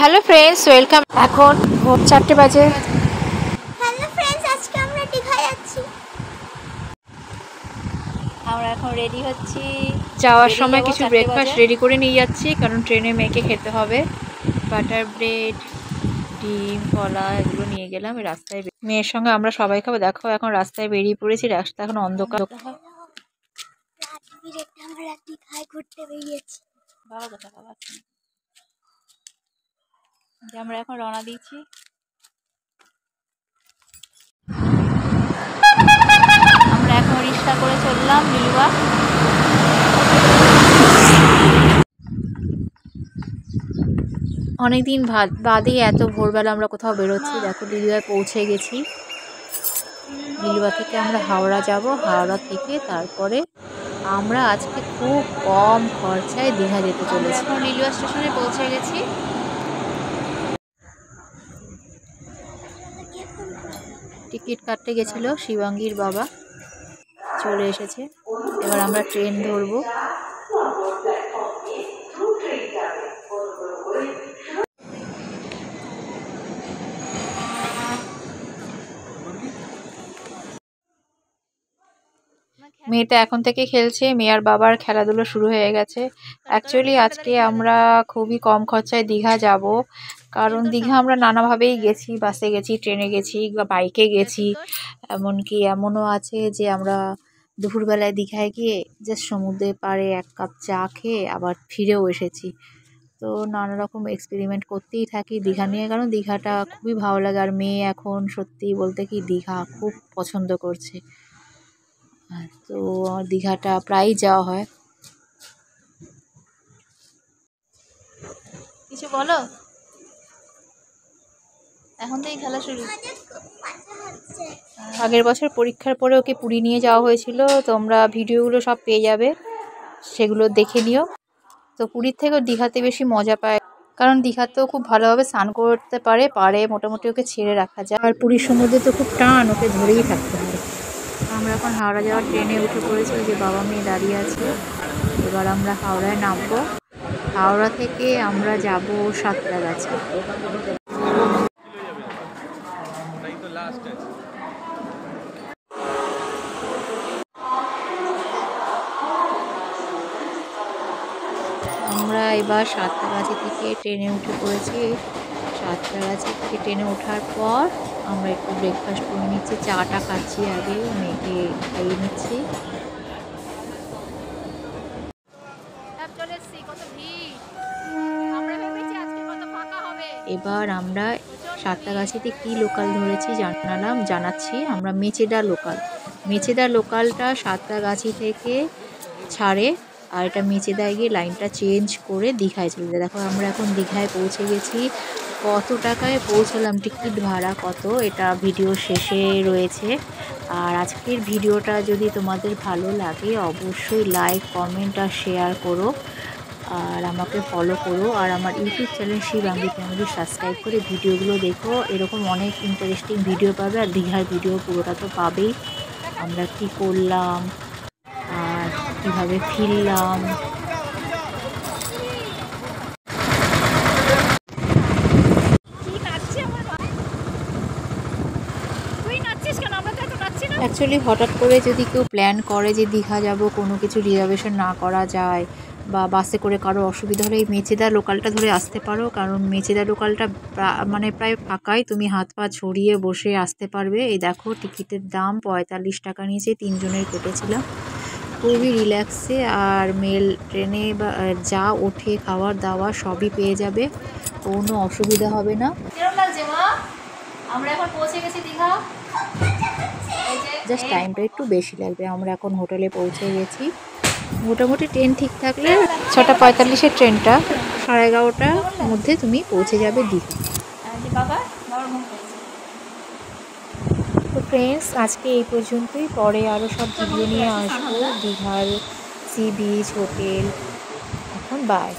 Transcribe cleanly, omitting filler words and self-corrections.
Hello friends, welcome. এখন ভোর 4টে বাজে। হ্যালো ফ্রেন্ডস, আজকে আমরা দীঘায় যাচ্ছি। আমরা এখন রেডি হচ্ছি, যাওয়ার সময় কিছু ব্রেকফাস্ট রেডি করে নিয়ে যাচ্ছি, কারণ ট্রেনে মেয়েকে খেতে হবে। বাটার ব্রেড, ডিম, কলা এগুলো নিয়ে গেলাম। রাস্তায় মেয়ের সঙ্গে আমরা সবাই খাবো। দেখো এখন রাস্তায় বেরিয়ে পড়েছি, রাস্তা এখন অন্ধকার। আমরা দীঘায় ঘুরতে বেরিয়েছি। বাবা কোথা বাবা, যে আমরা এখন রওনা দিয়েছি। আমরা এখন রিক্সা করে চললাম লিলুয়া। অনেকদিন বাদে এত ভোরবেলা আমরা কোথাও বেরোচ্ছি। দেখো লিলুয়ায় পৌঁছে গেছি। লিলুয়া থেকে আমরা হাওড়া যাব, হাওড়া থেকে তারপরে আমরা আজকে খুব কম খরচায় দীঘা যেতে চলেছি। এখন লিলুয়া স্টেশনে পৌঁছে গেছি। টিকিট কাটতে গেছিল শিবাঙ্গীর বাবা, চলে এসেছে। এবার আমরা ট্রেন ধরবো। মেয়েটা এখন থেকে খেলছে, মেয়ের বাবার খেলাধুলো শুরু হয়ে গেছে। অ্যাকচুয়ালি আজকে আমরা খুবই কম খরচায় দীঘা যাব, কারণ দীঘা আমরা নানাভাবেই গেছি। বাসে গেছি, ট্রেনে গেছি, বা বাইকে গেছি। এমনকি এমনও আছে যে আমরা দুপুরবেলায় দীঘায় গিয়ে জাস্ট সমুদ্রের পাড়ে এক কাপ চা খেয়ে আবার ফিরেও এসেছি। তো নানা রকম এক্সপেরিমেন্ট করতেই থাকি দীঘা নিয়ে, কারণ দীঘাটা খুবই ভালো লাগে। আর মেয়ে এখন সত্যি বলতে কি দীঘা খুব পছন্দ করছে। তো দীঘাটা প্রায়ই যাওয়া হয়। কিছু বলো, এখন থেকেই খেলা শুরু। আগের বছর পরীক্ষার পরে ওকে পুরী নিয়ে যাওয়া হয়েছিল, তোমরা ভিডিওগুলো সব পেয়ে যাবে, সেগুলো দেখে নিও। তো পুরীর থেকেও দীঘাতে বেশি মজা পায়, কারণ দীঘাতেও খুব ভালোভাবে স্নান করতে পারে মোটামুটি ওকে ছেড়ে রাখা যায়। আর পুরীর সমুদ্রে তো খুব টান, ওকে ধরেই থাকতে হবে। আমরা এখন হাওড়া যাওয়ার ট্রেনে উঠে পড়েছি, যে বাবা মেয়ে দাঁড়িয়ে আছে। এবার আমরা হাওড়ায় নামবো। হাওড়া থেকে আমরা যাব সাঁতরাগাছি। আমরা এবার সাঁতরাগাছি থেকে ট্রেনে উঠে পড়েছি। সাঁতরাগাছি থেকে ট্রেনে ওঠার পর আমরা একটু ব্রেকফাস্ট করে নিচ্ছি, চাটা খাচ্ছি, আগে মেয়েকে খাইয়ে নিচ্ছি। এবার আমরা সাঁতরাগাছিতে কি লোকাল ধরেছি জানাচ্ছি। আমরা মেচেদা লোকালটা সাঁতরাগাছি থেকে ছাড়ে, আর এটা মেচেদায় গিয়ে লাইনটা চেঞ্জ করে দীঘায় চলে যায়। দেখো আমরা এখন দীঘায় পৌঁছে গেছি। কত টাকায় পৌঁছালাম, টিকিট ভাড়া কত, এটা ভিডিও শেষে রয়েছে। আর আজকের ভিডিওটা যদি তোমাদের ভালো লাগে অবশ্যই লাইক, কমেন্ট আর শেয়ার করো, আর আমাকে ফলো করো। আর আমার YouTube channel Shivangi family subscribe করে ভিডিওগুলো দেখো। এরকম অনেক ইন্টারেস্টিং ভিডিও পাবে, আর দীঘার ভিডিও পুরোটা তো পাবেই। আমরা কি করলাম আর কিভাবে ফিরলাম। অ্যাকচুয়ালি হঠাৎ করে যদি কেউ প্ল্যান করে যে দীঘা যাব, কোনো কিছু রিজার্ভেশন না করা যায়, বা বাসে করে কারো অসুবিধা হলে এই মেচেদা লোকালটা ধরে আসতে পারো, কারণ মেচেদা লোকালটা মানে প্রায় ফাঁকাই, তুমি হাত পা ছড়িয়ে বসে আসতে পারবে। এই দেখো টিকিটের দাম 45 টাকা নিয়েছে, 3 জনের কেটেছিলাম। খুবই রিল্যাক্সে, আর মেল ট্রেনে বা যা ওঠে খাওয়ার দাওয়া সবই পেয়ে যাবে, কোনো অসুবিধা হবে না। কেমন লাগছে মা? আমরা এখন পৌঁছে গেছি দীঘা। জাস্ট টাইমটা একটু বেশি লাগবে। আমরা এখন হোটেলে পৌঁছে গেছি। মোটামুটি ট্রেন ঠিক থাকলে 6:45-এর ট্রেনটা 11:30টার মধ্যে তুমি পৌঁছে যাবে দীঘা। তো ফ্রেন্ডস, আজকে এই পর্যন্তই। পরে আরও সব ভিডিও নিয়ে আসবো, দীঘার সি বিচ, হোটেল। এখন বাই।